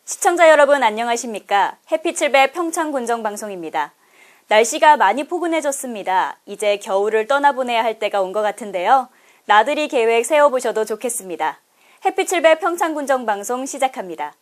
시청자 여러분 안녕하십니까? 해피700 평창군정방송입니다. 날씨가 많이 포근해졌습니다. 이제 겨울을 떠나보내야 할 때가 온 것 같은데요. 나들이 계획 세워보셔도 좋겠습니다. 해피700 평창군정방송 시작합니다.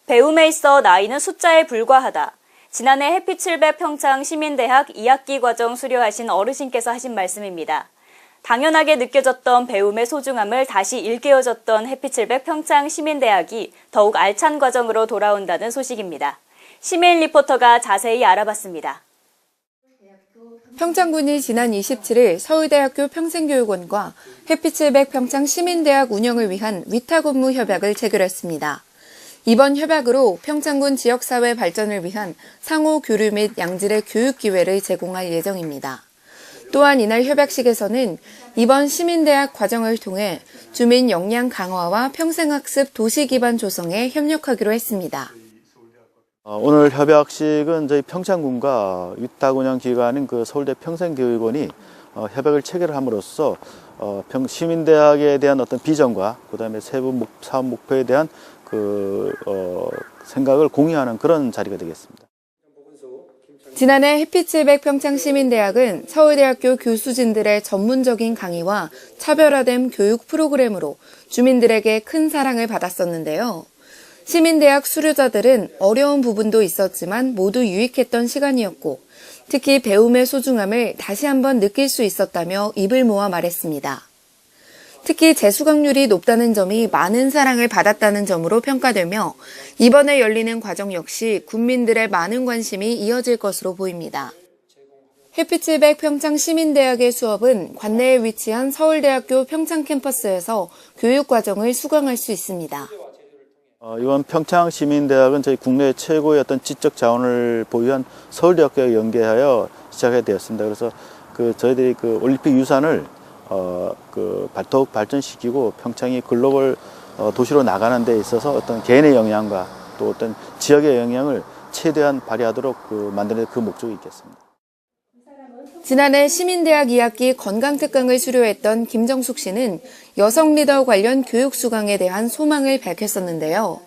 배움에 있어 나이는 숫자에 불과하다. 지난해 해피700 평창 시민대학 2학기 과정 수료하신 어르신께서 하신 말씀입니다. 당연하게 느껴졌던 배움의 소중함을 다시 일깨워줬던 해피700 평창 시민대학이 더욱 알찬 과정으로 돌아온다는 소식입니다. 심혜인 리포터가 자세히 알아봤습니다. 평창군이 지난 27일 서울대학교 평생교육원과 해피700 평창 시민대학 운영을 위한 위탁업무 협약을 체결했습니다. 이번 협약으로 평창군 지역사회 발전을 위한 상호 교류 및 양질의 교육 기회를 제공할 예정입니다. 또한 이날 협약식에서는 이번 시민대학 과정을 통해 주민 역량 강화와 평생학습 도시 기반 조성에 협력하기로 했습니다. 오늘 협약식은 저희 평창군과 위탁운영기관인 서울대 평생교육원이 협약을 체결함으로써 시민대학에 대한 어떤 비전과 그다음에 세부 사업 목표에 대한 생각을 공유하는 그런 자리가 되겠습니다. 지난해 해피700 평창시민대학은 서울대학교 교수진들의 전문적인 강의와 차별화된 교육 프로그램으로 주민들에게 큰 사랑을 받았었는데요. 시민대학 수료자들은 어려운 부분도 있었지만 모두 유익했던 시간이었고 특히 배움의 소중함을 다시 한번 느낄 수 있었다며 입을 모아 말했습니다. 특히 재수강률이 높다는 점이 많은 사랑을 받았다는 점으로 평가되며 이번에 열리는 과정 역시 국민들의 많은 관심이 이어질 것으로 보입니다. 해피700 평창시민대학의 수업은 관내에 위치한 서울대학교 평창 캠퍼스에서 교육과정을 수강할 수 있습니다. 이번 평창시민대학은 저희 국내 최고의 어떤 지적 자원을 보유한 서울대학교와 연계하여 시작이 되었습니다. 그래서 저희들이 올림픽 유산을 더욱 발전시키고 평창이 글로벌 도시로 나가는 데 있어서 어떤 개인의 영향과 또 어떤 지역의 영향을 최대한 발휘하도록 만드는 그 목적이 있겠습니다. 지난해 시민대학 2학기 건강특강을 수료했던 김정숙 씨는 여성 리더 관련 교육 수강에 대한 소망을 밝혔었는데요.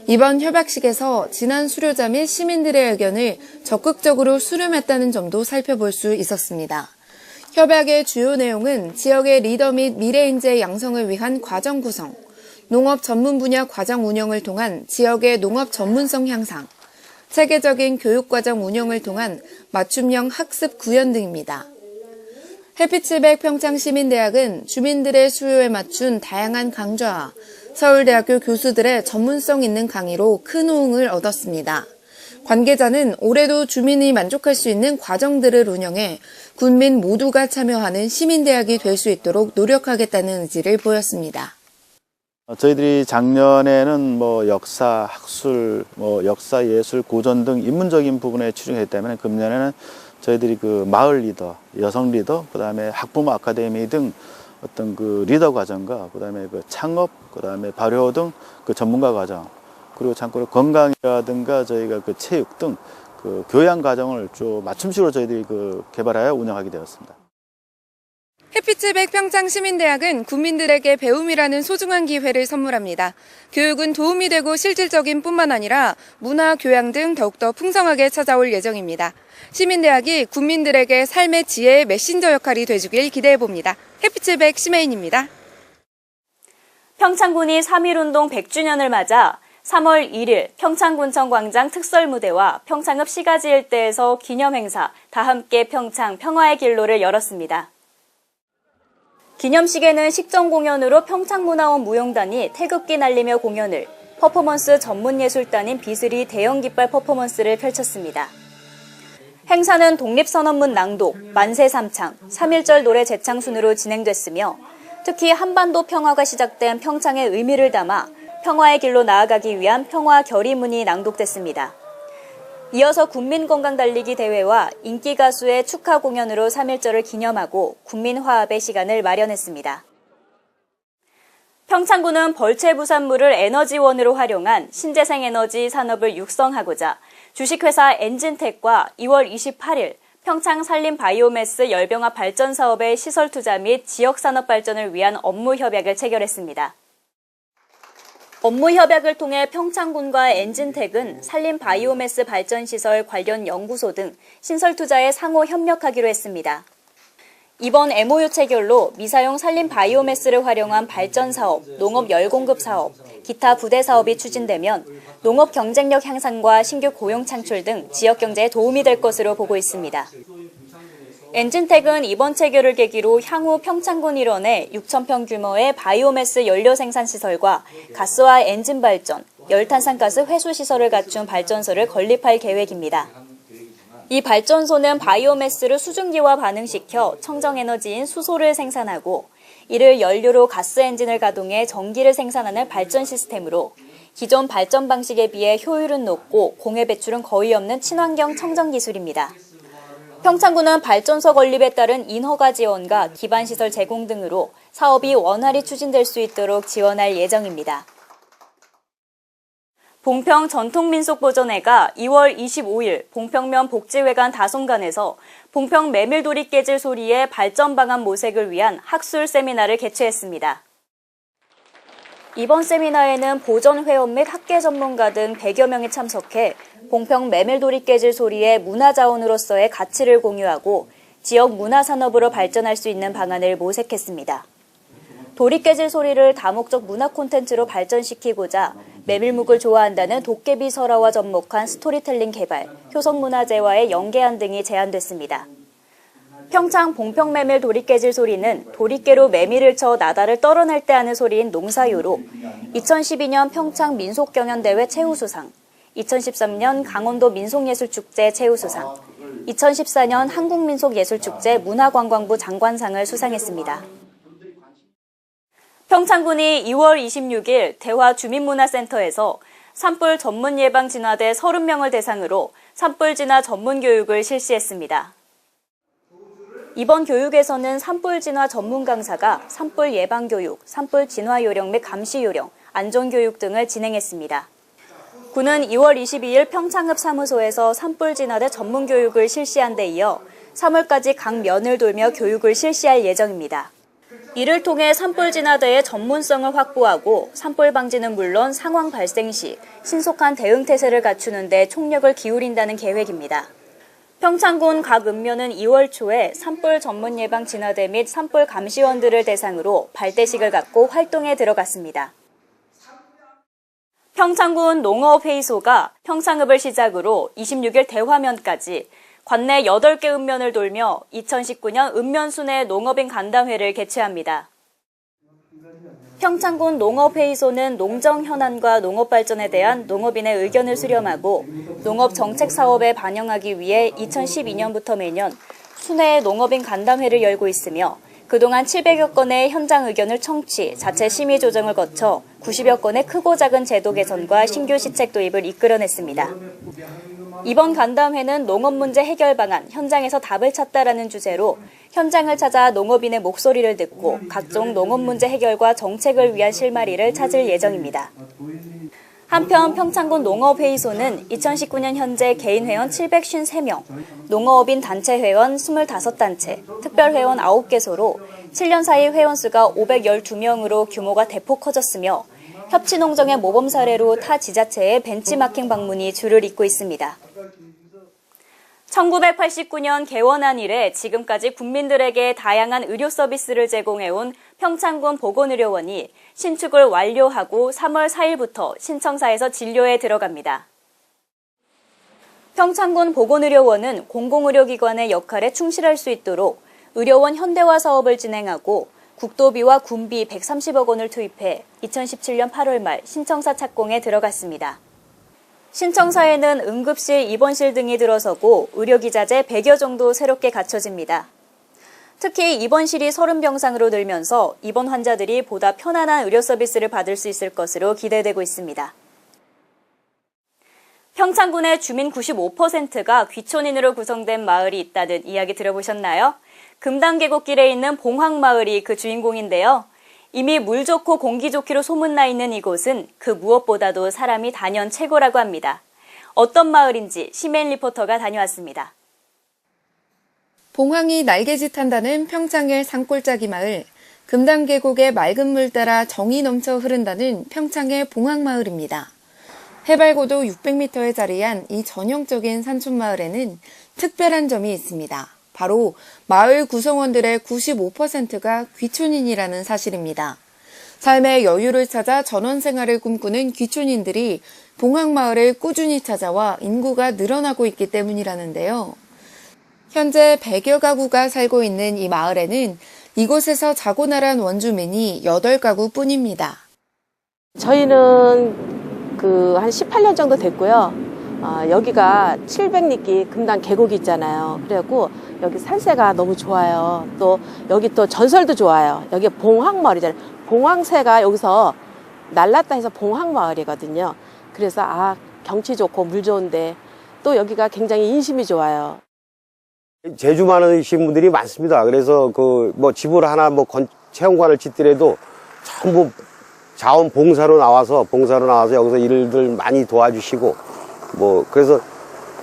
이번 협약식에서 지난 수료자 및 시민들의 의견을 적극적으로 수렴했다는 점도 살펴볼 수 있었습니다. 협약의 주요 내용은 지역의 리더 및 미래인재 양성을 위한 과정 구성, 농업 전문 분야 과정 운영을 통한 지역의 농업 전문성 향상, 체계적인 교육과정 운영을 통한 맞춤형 학습 구현 등입니다. 해피700 평창시민대학은 주민들의 수요에 맞춘 다양한 강좌와 서울대학교 교수들의 전문성 있는 강의로 큰 호응을 얻었습니다. 관계자는 올해도 주민이 만족할 수 있는 과정들을 운영해 군민 모두가 참여하는 시민대학이 될 수 있도록 노력하겠다는 의지를 보였습니다. 저희들이 작년에는 역사, 학술, 역사, 예술, 고전 등 인문적인 부분에 치중했기 때문에 금년에는 저희들이 마을 리더, 여성 리더, 그다음에 학부모 아카데미 등 어떤 리더 과정과 그다음에 창업, 그다음에 발효 등 전문가 과정, 그리고 참고로 건강이라든가 저희가 체육 등 교양 과정을 좀 맞춤식으로 저희들이 개발하여 운영하게 되었습니다. 해피700 평창시민대학은 국민들에게 배움이라는 소중한 기회를 선물합니다. 교육은 도움이 되고 실질적인 뿐만 아니라 문화, 교양 등 더욱더 풍성하게 찾아올 예정입니다. 시민대학이 국민들에게 삶의 지혜의 메신저 역할이 돼주길 기대해봅니다. 해피700 심혜인입니다. 평창군이 3.1운동 100주년을 맞아 3월 1일 평창군청 광장 특설무대와 평창읍 시가지 일대에서 기념행사 다함께 평창 평화의 길로를 열었습니다. 기념식에는 식전 공연으로 평창문화원 무용단이 태극기 날리며 공연을, 퍼포먼스 전문예술단인 비슬이 대형 깃발 퍼포먼스를 펼쳤습니다. 행사는 독립선언문 낭독, 만세 삼창, 3.1절 노래 재창 순으로 진행됐으며 특히 한반도 평화가 시작된 평창의 의미를 담아 평화의 길로 나아가기 위한 평화 결의문이 낭독됐습니다. 이어서 국민건강달리기 대회와 인기 가수의 축하 공연으로 3.1절을 기념하고 국민화합의 시간을 마련했습니다. 평창군은 벌채 부산물을 에너지원으로 활용한 신재생 에너지 산업을 육성하고자 주식회사 엔진텍과 2월 28일 평창 산림 바이오매스 열병합 발전 사업의 시설 투자 및 지역 산업 발전을 위한 업무 협약을 체결했습니다. 업무 협약을 통해 평창군과 엔진텍은 산림 바이오매스 발전 시설 관련 연구소 등 신설 투자에 상호 협력하기로 했습니다. 이번 MOU 체결로 미사용 산림 바이오매스를 활용한 발전 사업, 농업 열공급 사업, 기타 부대 사업이 추진되면 농업 경쟁력 향상과 신규 고용 창출 등 지역 경제에 도움이 될 것으로 보고 있습니다. 엔진텍은 이번 체결을 계기로 향후 평창군 일원에 6,000평 규모의 바이오매스 연료 생산 시설과 가스와 엔진 발전, 열탄산가스 회수 시설을 갖춘 발전소를 건립할 계획입니다. 이 발전소는 바이오매스를 수증기와 반응시켜 청정에너지인 수소를 생산하고 이를 연료로 가스 엔진을 가동해 전기를 생산하는 발전 시스템으로 기존 발전 방식에 비해 효율은 높고 공해 배출은 거의 없는 친환경 청정 기술입니다. 평창군은 발전소 건립에 따른 인허가 지원과 기반시설 제공 등으로 사업이 원활히 추진될 수 있도록 지원할 예정입니다. 봉평 전통민속보존회가 2월 25일 봉평면 복지회관 다솜관에서 봉평 메밀돌이 깨질 소리의 발전 방안 모색을 위한 학술 세미나를 개최했습니다. 이번 세미나에는 보존 회원 및 학계 전문가 등 100여 명이 참석해 봉평 메밀돌이 깨질 소리의 문화자원으로서의 가치를 공유하고 지역 문화산업으로 발전할 수 있는 방안을 모색했습니다. 돌이 깨질 소리를 다목적 문화 콘텐츠로 발전시키고자 메밀묵을 좋아한다는 도깨비 설화와 접목한 스토리텔링 개발, 효성문화재와의 연계안 등이 제안됐습니다. 평창 봉평 메밀 돌이 깨질 소리는 도리깨로 메밀을 쳐 나다를 떨어낼 때 하는 소리인 농사요로 2012년 평창 민속경연대회 최우수상, 2013년 강원도 민속예술축제 최우수상, 2014년 한국민속예술축제 문화관광부 장관상을 수상했습니다. 평창군이 2월 26일 대화 주민문화센터에서 산불 전문 예방 진화대 30명을 대상으로 산불 진화 전문 교육을 실시했습니다. 이번 교육에서는 산불 진화 전문 강사가 산불 예방 교육, 산불 진화 요령 및 감시 요령, 안전 교육 등을 진행했습니다. 군은 2월 22일 평창읍 사무소에서 산불 진화대 전문 교육을 실시한 데 이어 3월까지 각 면을 돌며 교육을 실시할 예정입니다. 이를 통해 산불 진화대의 전문성을 확보하고 산불 방지는 물론 상황 발생 시 신속한 대응 태세를 갖추는 데 총력을 기울인다는 계획입니다. 평창군 각 읍면은 2월 초에 산불 전문 예방 진화대 및 산불 감시원들을 대상으로 발대식을 갖고 활동에 들어갔습니다. 평창군 농어업회의소가 평창읍을 시작으로 26일 대화면까지 관내 8개 읍면을 돌며 2019년 읍면순회 농업인 간담회를 개최합니다. 평창군 농업회의소는 농정 현안과 농업 발전에 대한 농업인의 의견을 수렴하고 농업 정책 사업에 반영하기 위해 2012년부터 매년 순회 농업인 간담회를 열고 있으며 그동안 700여 건의 현장 의견을 청취, 자체 심의 조정을 거쳐 90여 건의 크고 작은 제도 개선과 신규 시책 도입을 이끌어냈습니다. 이번 간담회는 농업 문제 해결 방안, 현장에서 답을 찾다라는 주제로 현장을 찾아 농업인의 목소리를 듣고 각종 농업 문제 해결과 정책을 위한 실마리를 찾을 예정입니다. 한편 평창군 농업회의소는 2019년 현재 개인 회원 753명, 농어업인 단체 회원 25단체, 특별회원 9개소로 7년 사이 회원수가 512명으로 규모가 대폭 커졌으며 협치농정의 모범 사례로 타 지자체의 벤치마킹 방문이 줄을 잇고 있습니다. 1989년 개원한 이래 지금까지 국민들에게 다양한 의료 서비스를 제공해온 평창군 보건의료원이 신축을 완료하고 3월 4일부터 신청사에서 진료에 들어갑니다. 평창군 보건의료원은 공공의료기관의 역할에 충실할 수 있도록 의료원 현대화 사업을 진행하고 국도비와 군비 130억 원을 투입해 2017년 8월 말 신청사 착공에 들어갔습니다. 신청사에는 응급실, 입원실 등이 들어서고 의료기자재 100여 정도 새롭게 갖춰집니다. 특히 입원실이 30병상으로 늘면서 입원 환자들이 보다 편안한 의료 서비스를 받을 수 있을 것으로 기대되고 있습니다. 평창군의 주민 95%가 귀촌인으로 구성된 마을이 있다는 이야기 들어보셨나요? 금당계곡길에 있는 봉황마을이 그 주인공인데요. 이미 물 좋고 공기 좋기로 소문나 있는 이곳은 그 무엇보다도 사람이 단연 최고라고 합니다. 어떤 마을인지 시메인 리포터가 다녀왔습니다. 봉황이 날개짓한다는 평창의 산골짜기 마을, 금당 계곡의 맑은 물 따라 정이 넘쳐 흐른다는 평창의 봉황마을입니다. 해발 고도 600m에 자리한 이 전형적인 산촌마을에는 특별한 점이 있습니다. 바로 마을 구성원들의 95%가 귀촌인이라는 사실입니다. 삶의 여유를 찾아 전원 생활을 꿈꾸는 귀촌인들이 봉황마을을 꾸준히 찾아와 인구가 늘어나고 있기 때문이라는데요. 현재 100여 가구가 살고 있는 이 마을에는 이곳에서 자고 나란 원주민이 8가구 뿐입니다. 저희는 한 18년 정도 됐고요. 여기가 700리끼 금당 계곡이 있잖아요. 그래갖고 여기 산세가 너무 좋아요. 또 여기 또 전설도 좋아요. 여기 봉황마을이잖아요. 봉황새가 여기서 날랐다 해서 봉황마을이거든요. 그래서 경치 좋고 물 좋은데 또 여기가 굉장히 인심이 좋아요. 재주 많으신 분들이 많습니다. 그래서 집을 하나 체험관을 짓더라도 전부 자원 봉사로 나와서 여기서 일들 많이 도와주시고 그래서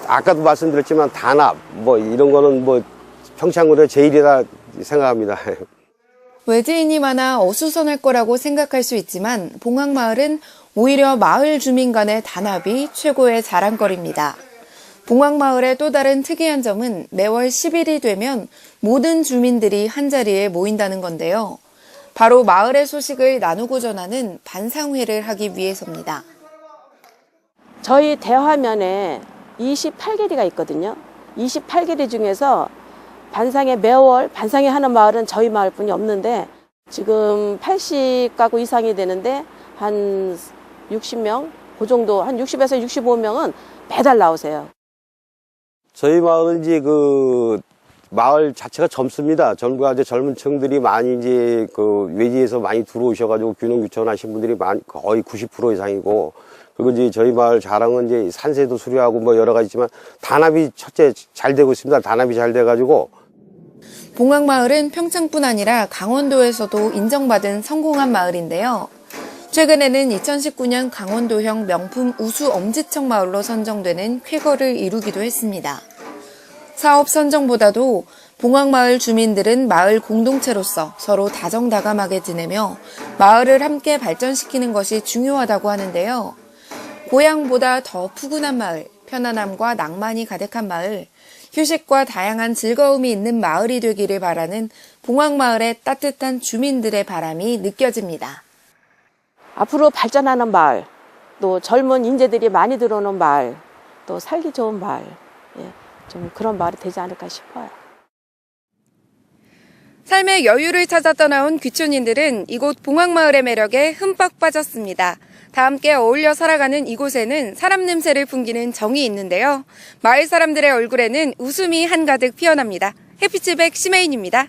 아까도 말씀드렸지만 단합 이런 거는 평창군의 제일이라 생각합니다. 외지인이 많아 어수선할 거라고 생각할 수 있지만 봉황마을은 오히려 마을 주민 간의 단합이 최고의 자랑거리입니다. 봉황마을의 또 다른 특이한 점은 매월 10일이 되면 모든 주민들이 한자리에 모인다는 건데요. 바로 마을의 소식을 나누고 전하는 반상회를 하기 위해서입니다. 저희 대화면에 28개리가 있거든요. 28개리 중에서 매월 반상회 하는 마을은 저희 마을뿐이 없는데 지금 80가구 이상이 되는데 한 60명, 그 정도 한 60에서 65명은 매달 나오세요. 저희 마을은 이제 마을 자체가 젊습니다. 젊은 층들이 많이 이제 외지에서 많이 들어오셔가지고 귀농귀촌하신 분들이 거의 90% 이상이고, 그리고 이제 저희 마을 자랑은 이제 산세도 수려하고 여러 가지 있지만 단합이 첫째 잘 되고 있습니다. 단합이 잘 돼가지고. 봉황마을은 평창뿐 아니라 강원도에서도 인정받은 성공한 마을인데요. 최근에는 2019년 강원도형 명품 우수 엄지척 마을로 선정되는 쾌거를 이루기도 했습니다. 사업 선정보다도 봉황마을 주민들은 마을 공동체로서 서로 다정다감하게 지내며 마을을 함께 발전시키는 것이 중요하다고 하는데요. 고향보다 더 푸근한 마을, 편안함과 낭만이 가득한 마을, 휴식과 다양한 즐거움이 있는 마을이 되기를 바라는 봉황마을의 따뜻한 주민들의 바람이 느껴집니다. 앞으로 발전하는 마을, 또 젊은 인재들이 많이 들어오는 마을, 또 살기 좋은 마을, 좀 그런 마을이 되지 않을까 싶어요. 삶의 여유를 찾아 떠나온 귀촌인들은 이곳 봉황마을의 매력에 흠뻑 빠졌습니다. 다 함께 어울려 살아가는 이곳에는 사람 냄새를 풍기는 정이 있는데요. 마을 사람들의 얼굴에는 웃음이 한가득 피어납니다. 해피츠백 시메인입니다.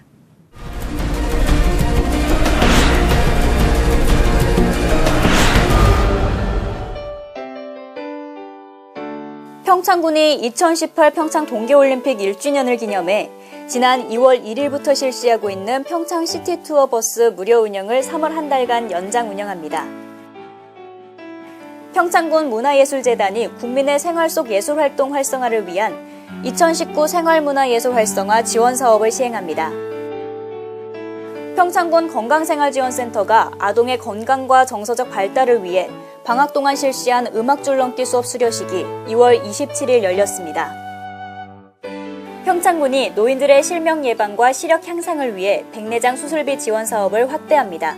평창군이 2018 평창 동계올림픽 1주년을 기념해 지난 2월 1일부터 실시하고 있는 평창 시티 투어 버스 무료 운영을 3월 한 달간 연장 운영합니다. 평창군 문화예술재단이 국민의 생활 속 예술활동 활성화를 위한 2019 생활문화예술 활성화 지원 사업을 시행합니다. 평창군 건강생활지원센터가 아동의 건강과 정서적 발달을 위해 방학 동안 실시한 음악 줄넘기 수업 수료식이 2월 27일 열렸습니다. 평창군이 노인들의 실명 예방과 시력 향상을 위해 백내장 수술비 지원 사업을 확대합니다.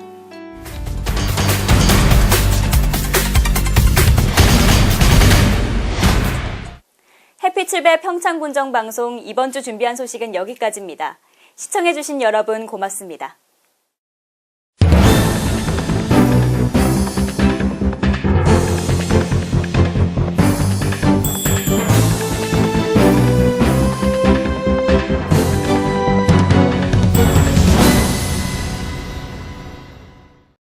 해피칠배 평창군정 방송 이번 주 준비한 소식은 여기까지입니다. 시청해주신 여러분 고맙습니다.